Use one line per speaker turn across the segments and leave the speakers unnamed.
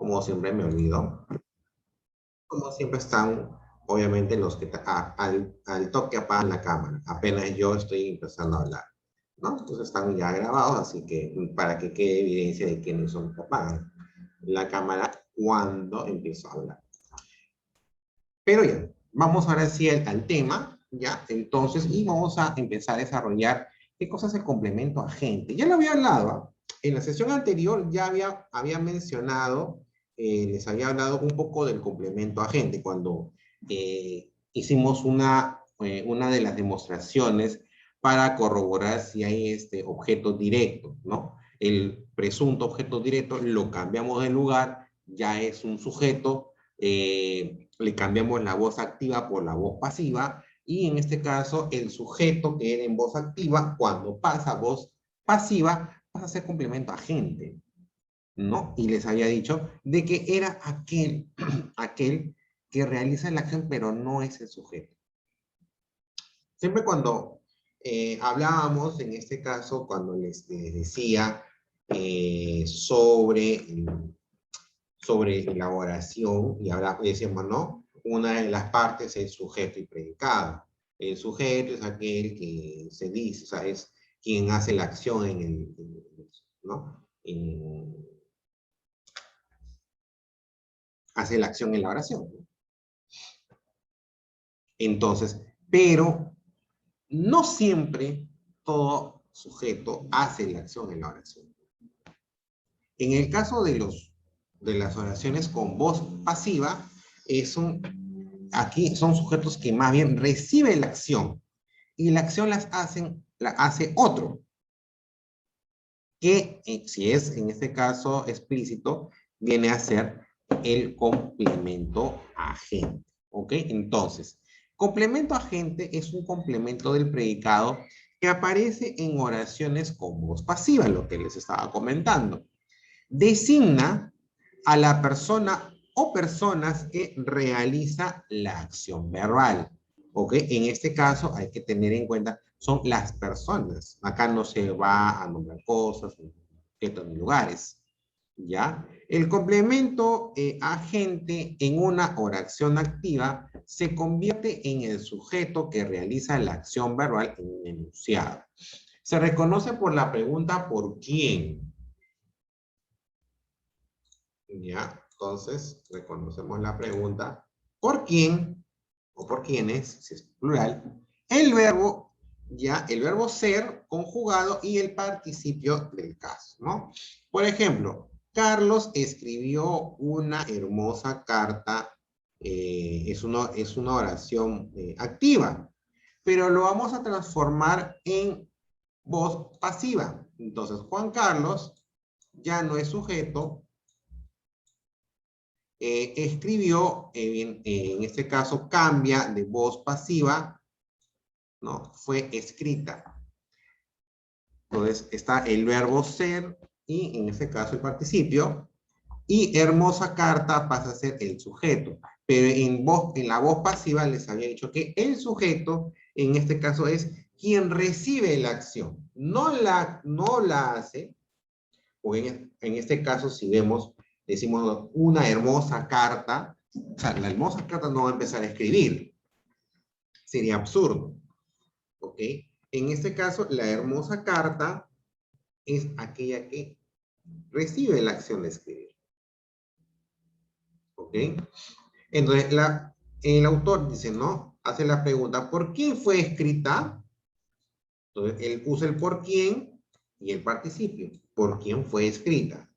como siempre me olvido. Como siempre están, obviamente, los que al toque apagan la cámara, apenas yo estoy empezando a hablar, ¿no? Entonces están ya grabados, así que para que quede evidencia de quiénes son que apagan la cámara cuando empiezo a hablar. Pero ya, vamos ahora sí al tema, ya, entonces, y vamos a empezar a desarrollar qué cosa es el complemento agente. Ya lo había hablado, en la sesión anterior ya había mencionado, les había hablado un poco del complemento agente, cuando hicimos una de las demostraciones para corroborar si hay objeto directo, ¿no? El presunto objeto directo lo cambiamos de lugar, ya es un sujeto, le cambiamos la voz activa por la voz pasiva, y en este caso el sujeto que era en voz activa, cuando pasa a voz pasiva, pasa a ser complemento agente, ¿no? Y les había dicho de que era aquel que realiza la acción, pero no es el sujeto. Siempre cuando hablábamos, en este caso, cuando les decía sobre elaboración, y ahora decíamos, ¿no? Una de las partes es sujeto y predicado. El sujeto es aquel que se dice, o sea, es quien hace la acción ¿no? Hace la acción en la oración, ¿no? Entonces, pero no siempre todo sujeto hace la acción en la oración. En el caso de las oraciones con voz pasiva, aquí son sujetos que más bien reciben la acción, y la acción la hace otro, que si es en este caso explícito, viene a ser el complemento agente. ¿Ok? Entonces, complemento agente es un complemento del predicado que aparece en oraciones con voz pasiva, lo que les estaba comentando. Designa a la persona o personas que realiza la acción verbal. ¿Ok? En este caso hay que tener en cuenta, son las personas. Acá no se va a nombrar cosas, objetos ni lugares. ¿Ya? El complemento agente en una oración activa se convierte en el sujeto que realiza la acción verbal en un enunciado. Se reconoce por la pregunta ¿por quién? ¿Ya? Entonces, reconocemos la pregunta ¿por quién? O por quiénes, si es plural. El verbo, ya, el verbo ser conjugado y el participio del caso, ¿no? Por ejemplo, Carlos escribió una hermosa carta, es una oración activa, pero lo vamos a transformar en voz pasiva. Entonces, Juan Carlos ya no es sujeto, escribió, en este caso cambia de voz pasiva, ¿no? Fue escrita. Entonces está el verbo ser y en este caso el participio, y hermosa carta pasa a ser el sujeto. Pero en la voz pasiva les había dicho que el sujeto en este caso es quien recibe la acción, no la hace, o en este caso si vemos, decimos una hermosa carta, o sea, la hermosa carta no va a empezar a escribir, sería absurdo, ¿ok? En este caso, la hermosa carta es aquella que recibe la acción de escribir, ¿ok? Entonces, el autor dice, ¿no? Hace la pregunta, ¿por quién fue escrita? Entonces, él usa el por quién y el participio, ¿por quién fue escrita?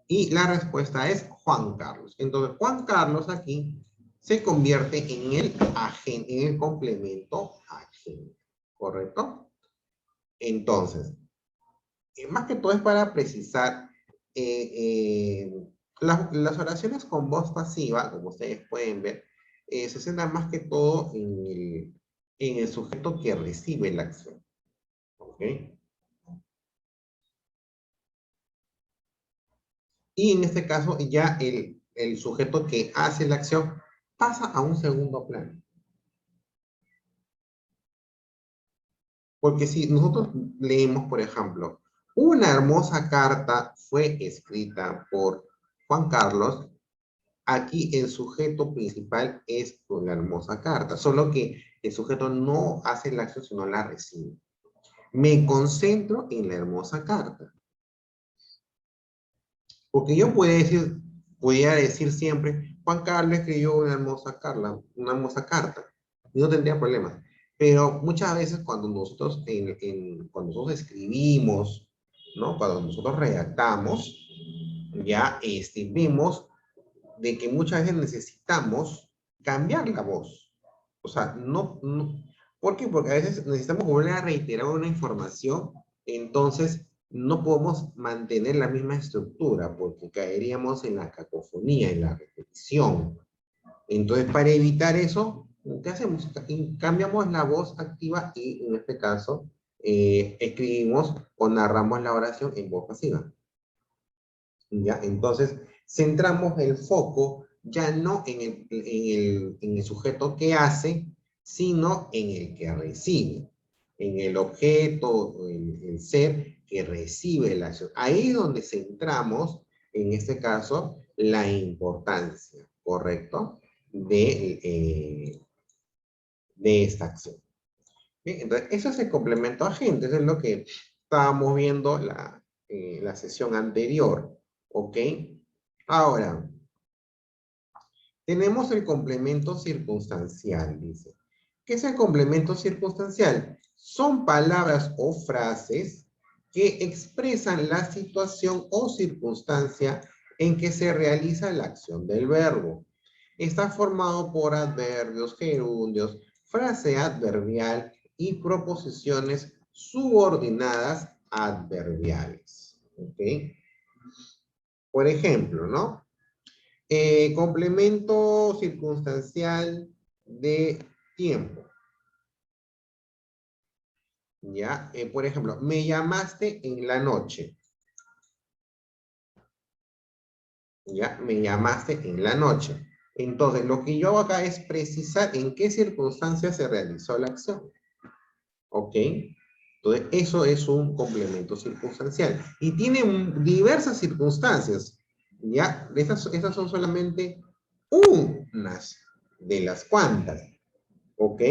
Y la respuesta es Juan Carlos. Entonces, Juan Carlos aquí se convierte en el complemento agente, ¿correcto? Entonces, más que todo es para precisar, las oraciones con voz pasiva, como ustedes pueden ver, se centran más que todo en el sujeto que recibe la acción, ¿ok? Y en este caso ya el sujeto que hace la acción pasa a un segundo plano. Porque si nosotros leemos, por ejemplo, una hermosa carta fue escrita por Juan Carlos, aquí el sujeto principal es la hermosa carta, solo que el sujeto no hace la acción, sino la recibe. Me concentro en la hermosa carta. Porque yo podría decir siempre, Juan Carlos escribió una hermosa carta, y no tendría problemas. Pero muchas veces cuando nosotros, cuando nosotros escribimos, ¿no? Cuando nosotros redactamos, ya vemos de que muchas veces necesitamos cambiar la voz. O sea, ¿por qué? Porque a veces necesitamos volver a reiterar una información, entonces no podemos mantener la misma estructura, porque caeríamos en la cacofonía, en la repetición. Entonces, para evitar eso, ¿qué hacemos? Cambiamos la voz activa y, en este caso, escribimos o narramos la oración en voz pasiva. ¿Ya? Entonces, centramos el foco ya no en el sujeto que hace, sino en el que recibe, en el objeto, el ser que recibe la acción. Ahí es donde centramos, en este caso, la importancia, ¿correcto? De esta acción. Bien, entonces, eso es el complemento agente, eso es lo que estábamos viendo la sesión anterior, ¿ok? Ahora, tenemos el complemento circunstancial, dice. ¿Qué es el complemento circunstancial? Son palabras o frases que expresan la situación o circunstancia en que se realiza la acción del verbo. Está formado por adverbios, gerundios, frase adverbial y proposiciones subordinadas adverbiales. ¿Ok? Por ejemplo, ¿no? Complemento circunstancial de tiempo. ¿Ya? Por ejemplo, me llamaste en la noche. ¿Ya? Me llamaste en la noche. Entonces, lo que yo hago acá es precisar en qué circunstancias se realizó la acción. ¿Ok? Entonces, eso es un complemento circunstancial. Y tiene diversas circunstancias. ¿Ya? Estas son solamente unas de las cuantas. ¿Ok?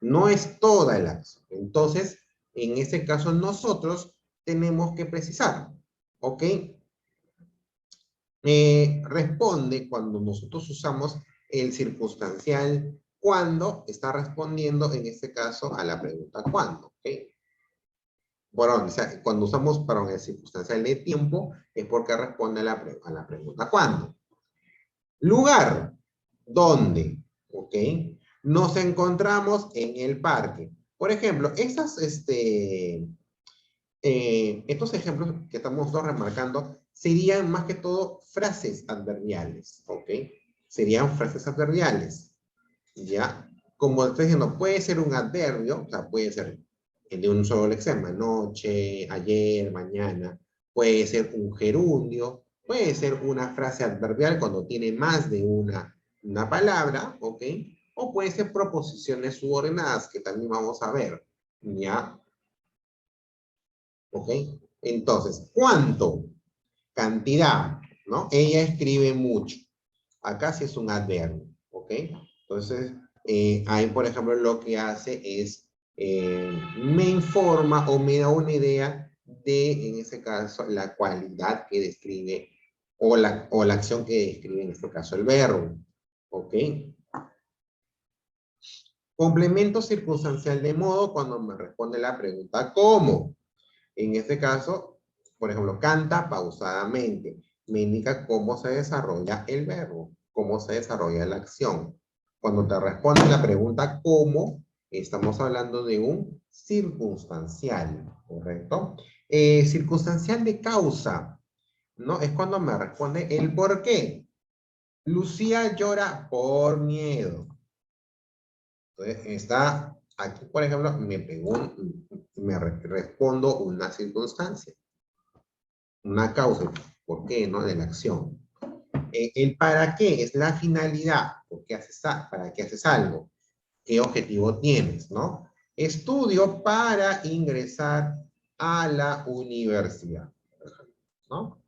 No es toda la acción. Entonces, en este caso, nosotros tenemos que precisar. ¿Ok? Responde cuando nosotros usamos el circunstancial cuando está respondiendo, en este caso, a la pregunta ¿cuándo? ¿Ok? Bueno, o sea, cuando usamos, perdón, el circunstancial de tiempo, es porque responde a la pregunta ¿cuándo? Lugar, ¿dónde? ¿Ok? Nos encontramos en el parque. Por ejemplo, estos ejemplos que estamos remarcando serían más que todo frases adverbiales, ¿ok? Serían frases adverbiales, ¿ya? Como estoy diciendo, puede ser un adverbio, o sea, puede ser de un solo lexema, noche, ayer, mañana, puede ser un gerundio, puede ser una frase adverbial cuando tiene más de una palabra, ¿ok? O puede ser proposiciones subordinadas, que también vamos a ver, ¿ya? ¿Ok? Entonces, ¿cuánto? Cantidad, ¿no? Ella escribe mucho. Acá sí es un adverbio, ¿ok? Entonces, ahí, por ejemplo, lo que hace es, me informa o me da una idea de, en este caso, la cualidad que describe o la acción que describe, en este caso, el verbo, ¿ok? Complemento circunstancial de modo cuando me responde la pregunta ¿cómo? En este caso, por ejemplo, canta pausadamente. Me indica cómo se desarrolla el verbo, cómo se desarrolla la acción. Cuando te responde la pregunta ¿cómo? Estamos hablando de un circunstancial, ¿correcto? Circunstancial de causa, ¿no? Es cuando me responde el por qué. Lucía llora por miedo. Entonces, está aquí, por ejemplo, respondo una circunstancia, una causa, ¿por qué? ¿No? De la acción. El para qué es la finalidad, ¿para qué haces algo? ¿Qué objetivo tienes? ¿No? Estudio para ingresar a la universidad, ¿no?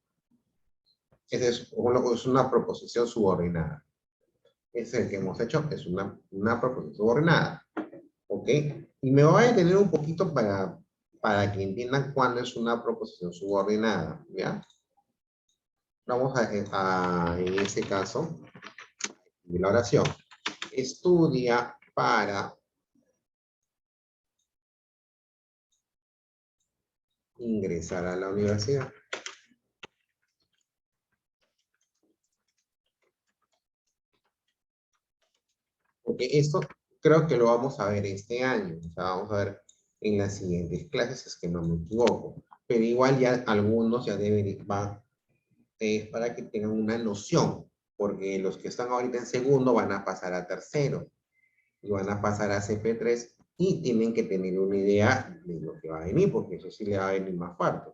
Ese es una proposición subordinada. Es el que hemos hecho, es una proposición subordinada. ¿Ok? Y me voy a detener un poquito para que entiendan cuándo es una proposición subordinada. ¿Ya? Vamos en este caso, de la oración. Estudia para ingresar a la universidad. Porque esto creo que lo vamos a ver este año. O sea, vamos a ver en las siguientes clases, es que no me equivoco. Pero igual ya algunos ya deben, es para que tengan una noción. Porque los que están ahorita en segundo van a pasar a tercero. Y van a pasar a CP3 y tienen que tener una idea de lo que va a venir, porque eso sí le va a venir más fuerte.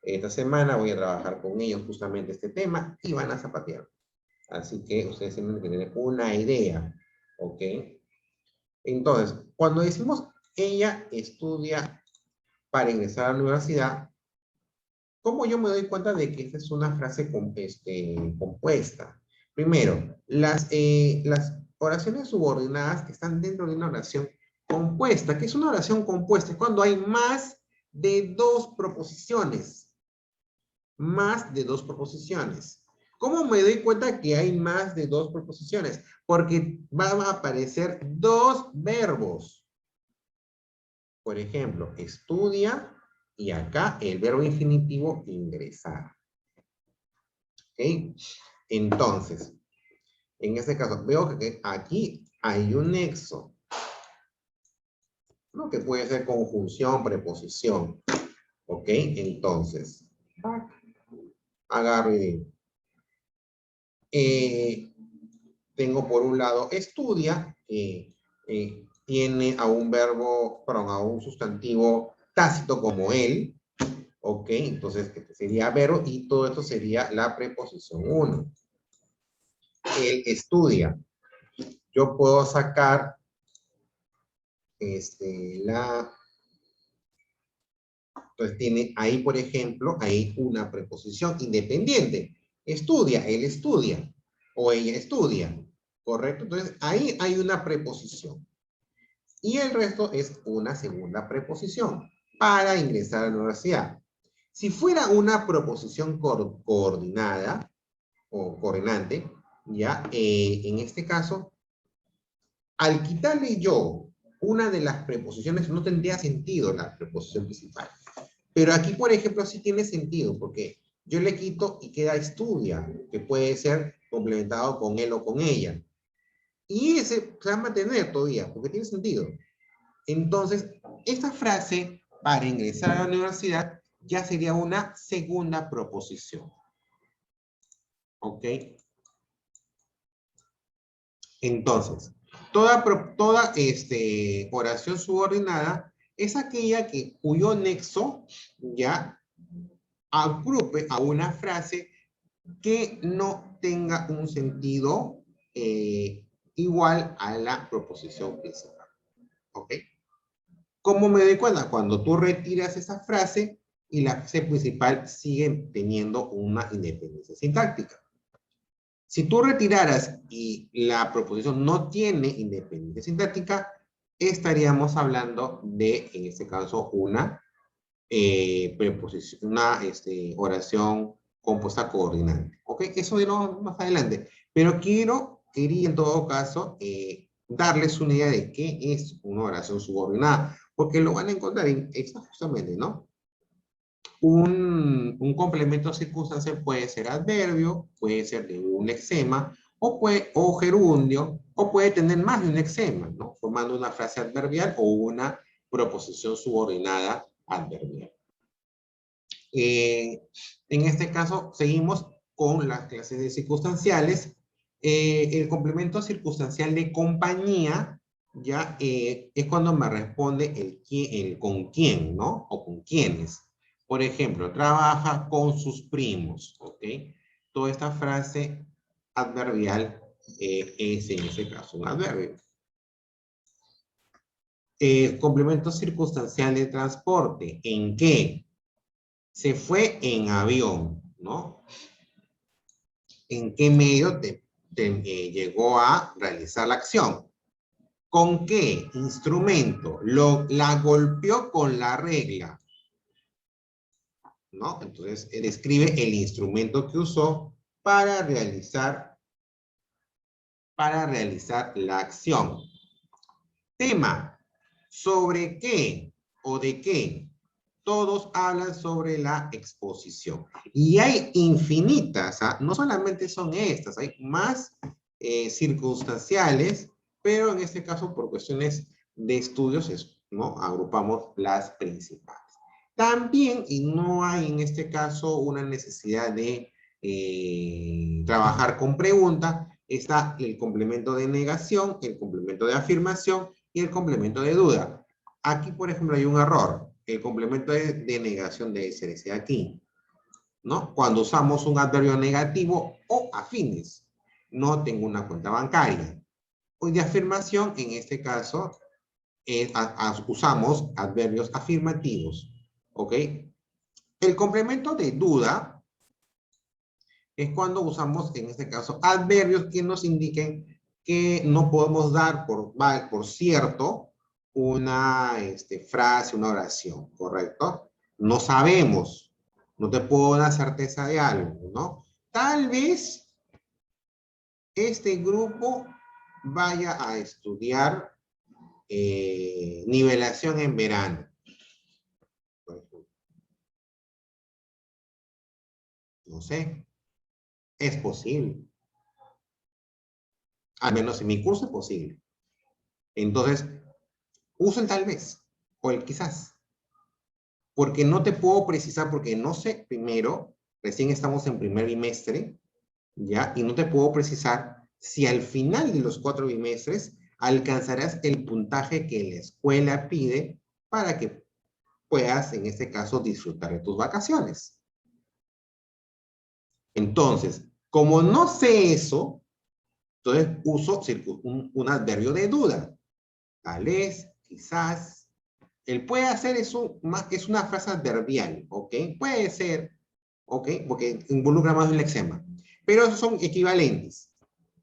Esta semana voy a trabajar con ellos justamente este tema y van a zapatear. Así que ustedes tienen que tener una idea, ¿ok? Entonces, cuando decimos ella estudia para ingresar a la universidad, ¿cómo yo me doy cuenta de que esta es una frase compuesta? Primero, las oraciones subordinadas están dentro de una oración compuesta. ¿Qué es una oración compuesta? Es cuando hay más de dos proposiciones. Más de dos proposiciones. ¿Cómo me doy cuenta que hay más de dos proposiciones? Porque van a aparecer dos verbos. Por ejemplo, estudia y acá el verbo infinitivo ingresar. ¿Ok? Entonces, en este caso, veo que aquí hay un nexo, ¿no? Que puede ser conjunción, preposición. ¿Ok? Entonces, agarro y digo, tengo por un lado estudia, tiene a un verbo, perdón, a un sustantivo tácito como él, ¿ok? Entonces, este sería verbo y todo esto sería la preposición 1. Él estudia. Yo puedo sacar entonces tiene ahí, por ejemplo, ahí una preposición independiente. Estudia, él estudia, o ella estudia, ¿correcto? Entonces ahí hay una preposición. Y el resto es una segunda preposición para ingresar a la universidad. Si fuera una proposición coordinada o coordinante, ya, en este caso, al quitarle yo una de las preposiciones, no tendría sentido la preposición principal. Pero aquí, por ejemplo, sí tiene sentido, porque yo le quito y queda estudia, que puede ser complementado con él o con ella. Y ese se va a mantener todavía, porque tiene sentido. Entonces, esta frase, para ingresar a la universidad, ya sería una segunda proposición. ¿Ok? Entonces, toda oración subordinada es aquella cuyo nexo ya agrupe a una frase que no tenga un sentido igual a la proposición principal. ¿Ok? ¿Cómo me doy cuenta? Cuando tú retiras esa frase y la frase principal sigue teniendo una independencia sintáctica. Si tú retiraras y la proposición no tiene independencia sintáctica, estaríamos hablando de, en este caso, una preposición, una oración compuesta coordinante. ¿Ok? Eso diremos más adelante. Pero quería en todo caso darles una idea de qué es una oración subordinada, porque lo van a encontrar en esta justamente, ¿no? Un complemento circunstancial puede ser adverbio, puede ser de un lexema, o gerundio, o puede tener más de un lexema, ¿no? Formando una frase adverbial o una proposición subordinada adverbial. En este caso, seguimos con las clases de circunstanciales. El complemento circunstancial de compañía ya es cuando me responde el con quién, ¿no? O con quiénes. Por ejemplo, trabaja con sus primos, ¿ok? Toda esta frase adverbial es en ese caso un adverbio. Complemento circunstancial de transporte. ¿En qué? Se fue en avión, ¿no? en qué medio llegó a realizar la acción. ¿Con qué instrumento? La golpeó con la regla, ¿no? Entonces, describe el instrumento que usó para realizar la acción. Tema, ¿sobre qué o de qué? Todos hablan sobre la exposición. Y hay infinitas, ¿ah? No solamente son estas, hay más circunstanciales, pero en este caso por cuestiones de estudios, ¿no? Agrupamos las principales. También, y no hay en este caso una necesidad de trabajar con pregunta, está el complemento de negación, el complemento de afirmación y el complemento de duda. Aquí, por ejemplo, hay un error. El complemento de negación debe ser ese aquí, ¿no? Cuando usamos un adverbio negativo o afines. No tengo una cuenta bancaria. O de afirmación, en este caso, usamos adverbios afirmativos, ¿ok? El complemento de duda es cuando usamos, en este caso, adverbios que nos indiquen que no podemos dar por cierto una frase, una oración, ¿correcto? No sabemos, no te puedo dar certeza de algo, ¿no? Tal vez este grupo vaya a estudiar nivelación en verano. No sé, es posible. Al menos en mi curso es posible. Entonces, uso el tal vez o el quizás. Porque no te puedo precisar, porque no sé, primero, recién estamos en primer bimestre, ¿ya? Y no te puedo precisar si al final de los 4 bimestres alcanzarás el puntaje que la escuela pide para que puedas, en este caso, disfrutar de tus vacaciones. Entonces, como no sé eso, entonces uso un adverbio de duda. Tal vez, quizás. El puede hacer es una frase adverbial, ¿ok? Puede ser, ¿ok? Porque involucra más un lexema. Pero esos son equivalentes,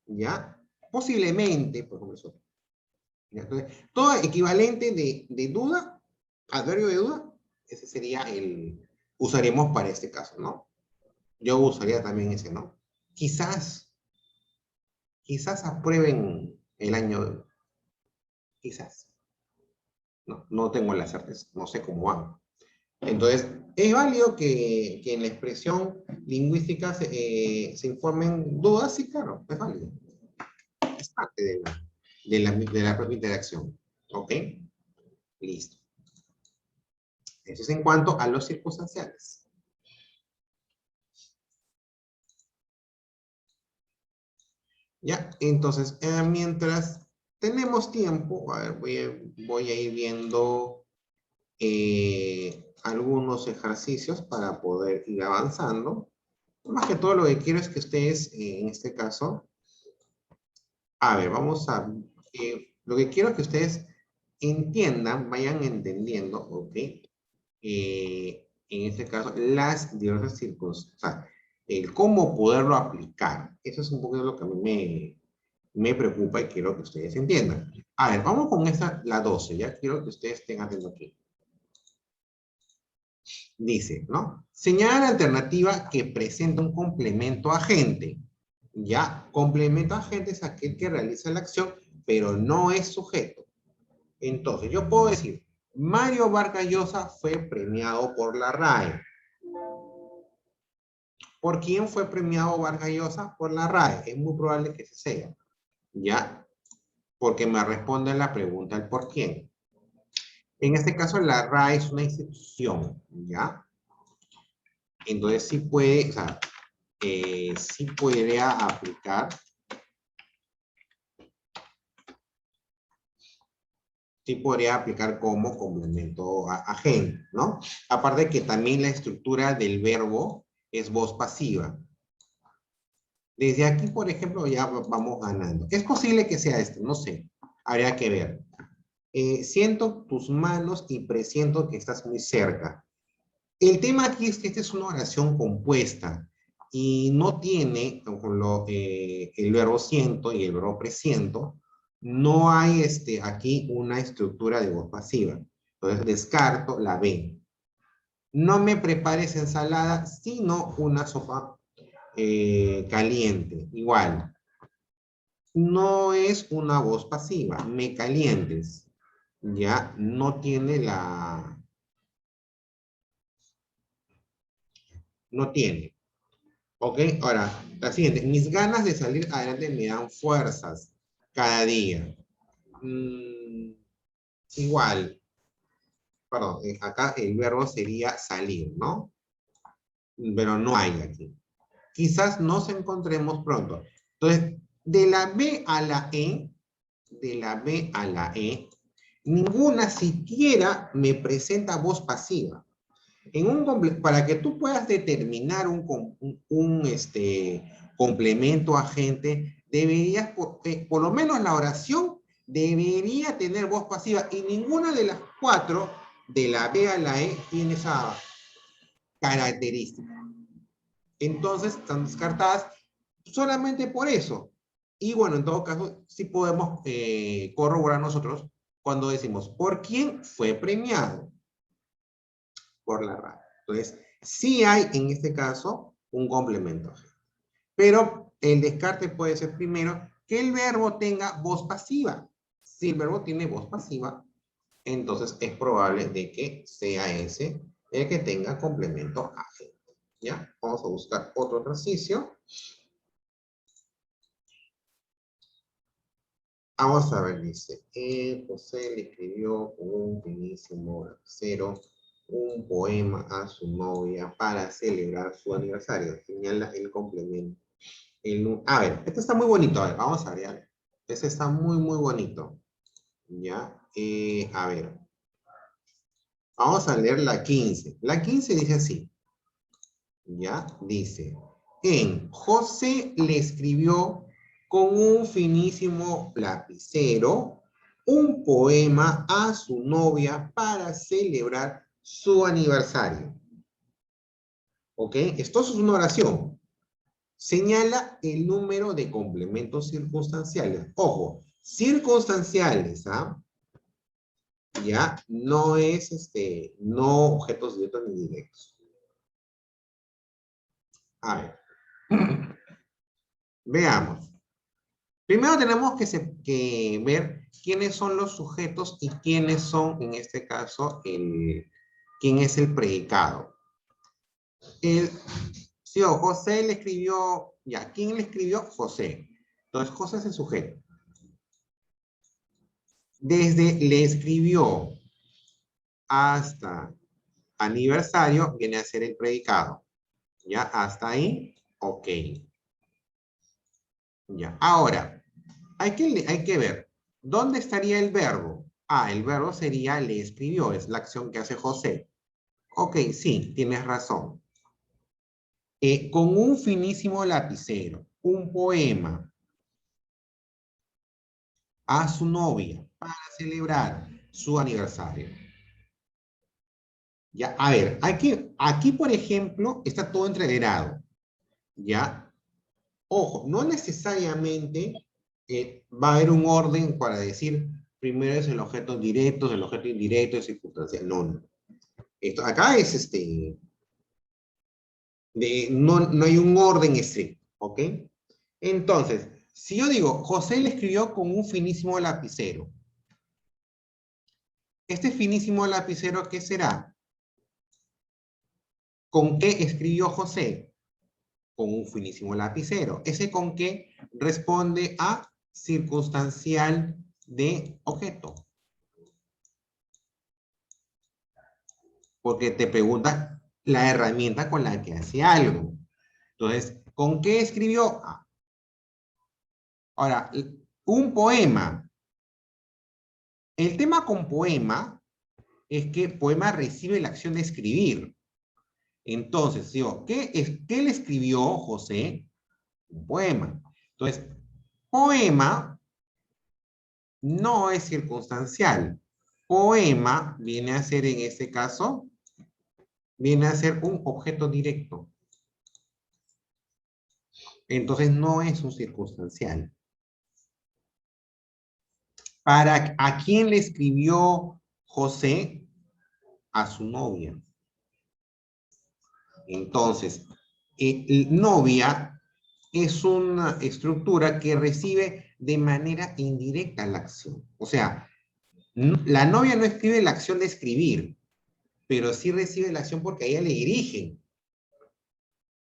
¿ya? Posiblemente, por ejemplo, eso. Entonces, todo equivalente de duda, adverbio de duda, ese sería usaríamos para este caso, ¿no? Yo usaría también ese, ¿no? Quizás aprueben el año, quizás. No tengo la certeza, no sé cómo van. Entonces, es válido que en la expresión lingüística se informen dudas, sí, claro, es válido. Es parte de la propia interacción. ¿Ok? Listo. Eso es en cuanto a los circunstanciales. Ya, entonces, mientras tenemos tiempo, a ver, voy a ir viendo algunos ejercicios para poder ir avanzando. Más que todo lo que quiero es que ustedes, en este caso, a ver, vamos a... lo que quiero es que ustedes entiendan, vayan entendiendo, ¿ok? En este caso, las diversas circunstancias, o sea, el cómo poderlo aplicar. Eso es un poco lo que a mí me preocupa y quiero que ustedes entiendan. A ver, vamos con esta, la 12, ya quiero que ustedes estén atentos aquí. Dice, ¿no? Señala la alternativa que presenta un complemento agente. Ya, complemento agente es aquel que realiza la acción, pero no es sujeto. Entonces, yo puedo decir, Mario Vargas Llosa fue premiado por la RAE. ¿Por quién fue premiado Vargas Llosa? Por la RAE. Es muy probable que se sea. ¿Ya? Porque me responde la pregunta el por quién. En este caso, la RAE es una institución. ¿Ya? Entonces, sí puede, o sea, sí podría aplicar. Sí podría aplicar como complemento agente, ¿no? Aparte que también la estructura del verbo es voz pasiva. Desde aquí, por ejemplo, ya vamos ganando. Es posible que sea este, no sé. Habría que ver. Siento tus manos y presiento que estás muy cerca. El tema aquí es que esta es una oración compuesta. y no tiene el verbo siento y el verbo presiento, no hay aquí una estructura de voz pasiva. Entonces descarto la B. No me prepares ensalada, sino una sopa caliente. Igual. No es una voz pasiva. Me calientes. Ya no tiene la... No tiene. ¿Ok? Ahora, la siguiente. Mis ganas de salir adelante me dan fuerzas cada día. Igual. Perdón, acá el verbo sería salir, ¿no? Pero no hay aquí. Quizás nos encontremos pronto. Entonces, de la B a la E, de la B a la E, ninguna siquiera me presenta voz pasiva. Para que tú puedas determinar un complemento agente, deberías, por lo menos la oración, debería tener voz pasiva y ninguna de las cuatro, de la B a la E, tiene esa característica. Entonces, están descartadas solamente por eso. Y bueno, en todo caso, sí podemos corroborar nosotros cuando decimos, ¿por quién fue premiado? Por la radio. Entonces, sí hay en este caso un complemento. Pero el descarte puede ser primero que el verbo tenga voz pasiva. Si el verbo tiene voz pasiva, entonces es probable de que sea ese el que tenga complemento agente. ¿Ya? Vamos a buscar otro ejercicio. Vamos a ver, dice, José le escribió con un finísimo lapicero un poema a su novia para celebrar su aniversario. Señala el complemento. A ver, esto está muy bonito. A ver, vamos a ver. Este está muy, muy bonito. ¿Ya? A ver. Vamos a leer la 15. La 15 dice así. ¿Ya? Dice, José le escribió con un finísimo lapicero un poema a su novia para celebrar su aniversario. ¿Ok? Esto es una oración. Señala el número de complementos circunstanciales. Ojo, circunstanciales, ¿ah? Ya, no es no objetos directos ni indirectos. A ver. Veamos. Primero tenemos que ver quiénes son los sujetos y quiénes son, en este caso, quién es el predicado. Sí, José le escribió, ya, ¿quién le escribió? José. Entonces, José es el sujeto. Desde le escribió hasta aniversario viene a ser el predicado. ¿Ya? Hasta ahí, ok. Ya. Ahora, hay que ver, ¿dónde estaría el verbo? El verbo sería le escribió, es la acción que hace José. Ok, sí, tienes razón. Con un finísimo lapicero, un poema a su novia para celebrar su aniversario. Ya, a ver, aquí por ejemplo, está todo entreverado. ¿Ya? Ojo, no necesariamente va a haber un orden para decir primero es el objeto directo, el objeto indirecto, es circunstancial. No, no. Acá es no hay un orden estricto, ¿ok? Entonces, si yo digo, José le escribió con un finísimo lapicero. Este finísimo lapicero, ¿qué será? ¿Con qué escribió José? Con un finísimo lapicero. Ese con qué responde a circunstancial de objeto. Porque te pregunta la herramienta con la que hace algo. Entonces, ¿con qué escribió? Ahora, un poema. El tema con poema es que poema recibe la acción de escribir. Entonces, digo, ¿qué le escribió José? Un poema. Entonces, poema no es circunstancial. Poema viene a ser, en este caso, viene a ser un objeto directo. Entonces no es un circunstancial. ¿A quién le escribió José? A su novia. Entonces, novia es una estructura que recibe de manera indirecta la acción. O sea, la novia no escribe la acción de escribir, pero sí recibe la acción porque a ella le dirigen.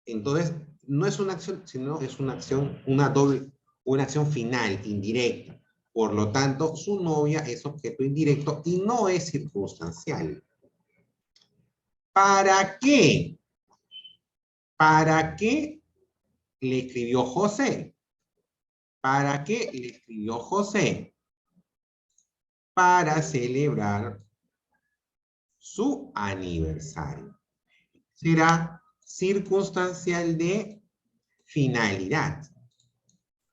Entonces, no es una acción, sino es una acción, una acción final, indirecta. Por lo tanto, su novia es objeto indirecto y no es circunstancial. ¿Para qué? ¿Para qué le escribió José? ¿Para qué le escribió José? Para celebrar su aniversario. Será circunstancial de finalidad.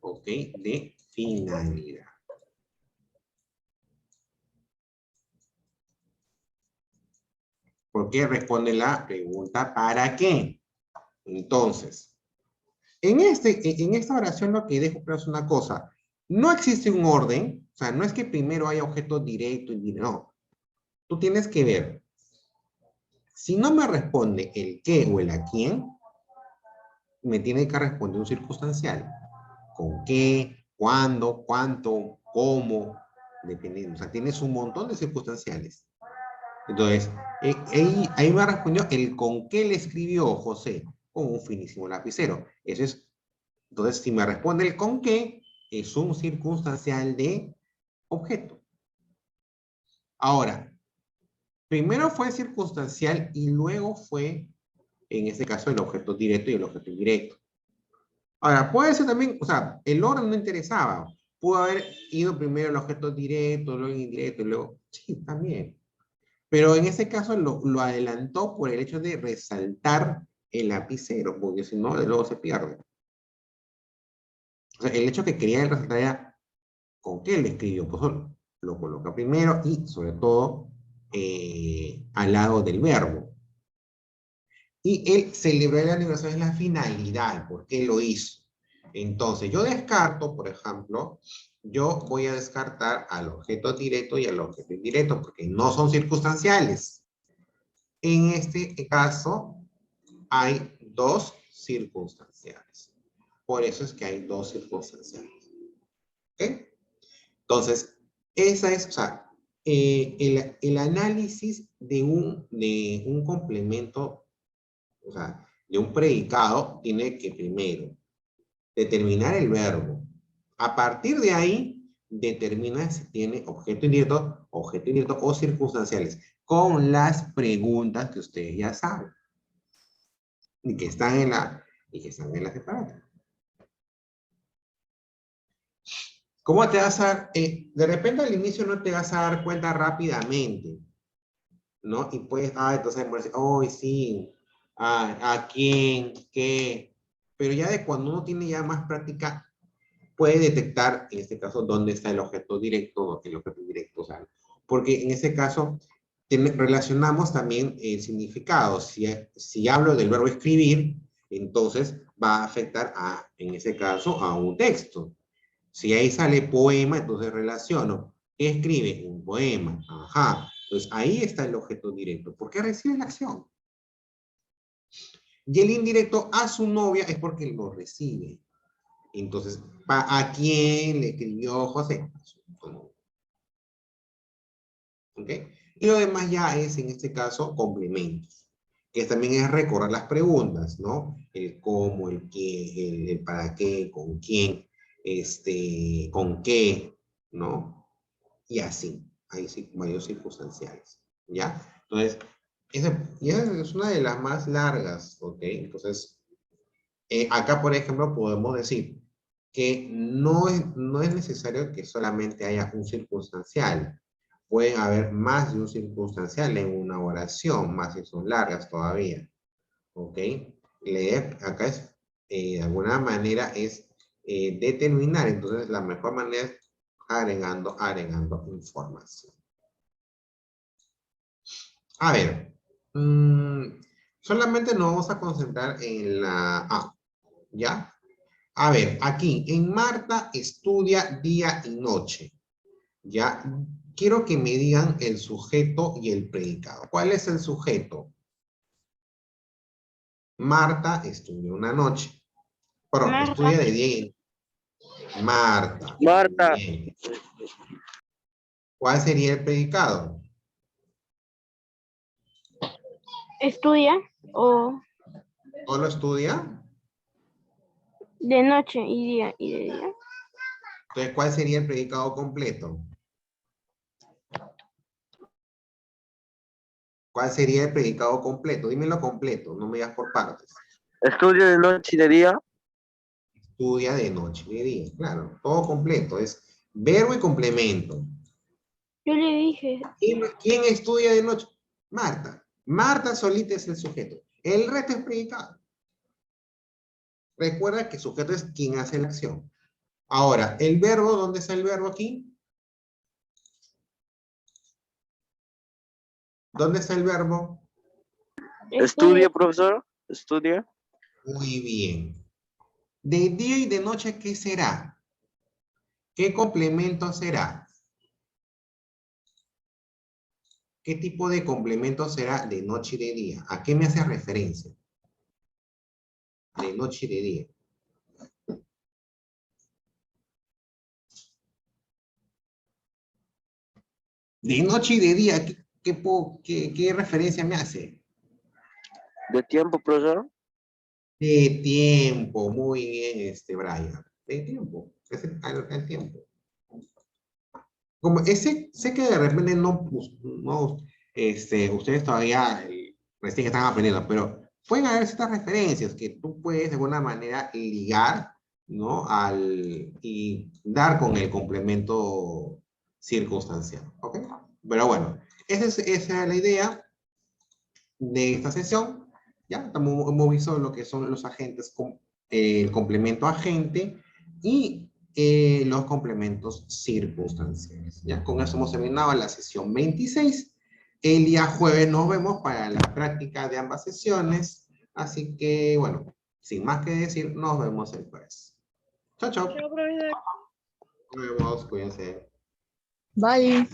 ¿Ok? De finalidad. Porque responde la pregunta ¿para qué? Entonces, en esta oración lo que dejo claro es una cosa. No existe un orden, o sea, no es que primero haya objeto directo y no. Tú tienes que ver, si no me responde el qué o el a quién, me tiene que responder un circunstancial. ¿Con qué? ¿Cuándo? ¿Cuánto? ¿Cómo? Dependiendo. O sea, tienes un montón de circunstanciales. Entonces, ahí me respondió el con qué le escribió José, con un finísimo lapicero. Eso es, entonces, si me responde el con qué, es un circunstancial de objeto. Ahora, primero fue circunstancial y luego fue, en este caso, el objeto directo y el objeto indirecto. Ahora, puede ser también, o sea, el orden no interesaba. Pudo haber ido primero el objeto directo, luego el indirecto, y luego, sí, también. Pero en ese caso lo adelantó por el hecho de resaltar el lapicero, porque si no, luego se pierde. O sea, el hecho que quería resaltar era con qué le escribió, pues lo coloca primero y sobre todo al lado del verbo. Y él celebró el aniversario de la finalidad, porque lo hizo. Entonces, yo descarto, por ejemplo, yo voy a descartar al objeto directo y al objeto indirecto, porque no son circunstanciales. En este caso, hay dos circunstanciales. Por eso es que hay dos circunstanciales. ¿Ok? Entonces, esa es, o sea, el análisis de un complemento, o sea, de un predicado, tiene que primero determinar el verbo. A partir de ahí, determina si tiene objeto indirecto o circunstanciales, con las preguntas que ustedes ya saben y que están en la separata. ¿Cómo te vas a dar? De repente al inicio no te vas a dar cuenta rápidamente, ¿no? Y puedes, entonces, oh, sí, ¿a quién? ¿Qué? Pero ya de cuando uno tiene ya más práctica, puede detectar, en este caso, dónde está el objeto directo o el objeto indirecto. O sea, porque en ese caso relacionamos también el significado. Si hablo del verbo escribir, entonces va a afectar en ese caso, a un texto. Si ahí sale poema, entonces relaciono. ¿Qué escribe? Un poema. Ajá. Entonces ahí está el objeto directo. ¿Por qué recibe la acción? Y el indirecto a su novia es porque lo recibe. Entonces, ¿a quién le escribió José? ¿Ok? Y lo demás ya es, en este caso, complementos, que también es recordar las preguntas, ¿no? El cómo, el qué, el para qué, con quién, con qué, ¿no? Y así, hay varios circunstanciales, ¿ya? Entonces, esa es una de las más largas, ¿ok? Entonces, acá, por ejemplo, podemos decir que no es necesario que solamente haya un circunstancial. Pueden haber más de un circunstancial en una oración, más si son largas todavía. ¿Ok? Leer acá es, de alguna manera, es determinar. Entonces, la mejor manera es agregando información. A ver, solamente nos vamos a concentrar en la A, ¿ya? A ver, aquí, en Marta estudia día y noche. Ya, quiero que me digan el sujeto y el predicado. ¿Cuál es el sujeto? Marta estudia una noche. Perdón,
Marta.
estudia de día y Marta. Muy
Marta.
bien. ¿Cuál sería el predicado?
Estudia o
¿Solo estudia?
de noche y día y de día.
Entonces, ¿cuál sería el predicado completo? ¿Cuál sería el predicado completo? Dímelo completo, no me digas por partes.
Estudio de noche y de día.
Estudia de noche y de día, claro, todo completo, es verbo y complemento.
Yo le dije,
¿Quién estudia de noche? Marta. Marta solita es el sujeto. El resto es predicado. Recuerda que sujeto es quien hace la acción. Ahora, el verbo, ¿dónde está el verbo aquí? ¿Dónde está el verbo?
Estudia, profesor. Estudia.
Muy bien. De día y de noche, ¿qué será? ¿Qué complemento será? ¿Qué tipo de complemento será de noche y de día? ¿A qué me hace referencia? De noche y de día. De noche y de día, ¿qué referencia me hace?
De tiempo, profesor.
De tiempo, muy bien, Brian. De tiempo, es el tiempo. Como ese, sé que de repente no ustedes todavía recién están aprendiendo, pero pueden haber ciertas referencias que tú puedes de alguna manera ligar, ¿no? Y dar con el complemento circunstancial, ¿ok? Pero bueno, esa es la idea de esta sesión. Ya hemos visto lo que son los agentes, el complemento agente y los complementos circunstanciales. Ya con eso hemos terminado la sesión 26. El día jueves nos vemos para la práctica de ambas sesiones. Así que, bueno, sin más que decir, nos vemos el jueves. Chao, chao.
yo, profesor.
Nos vemos, cuídense.
Bye.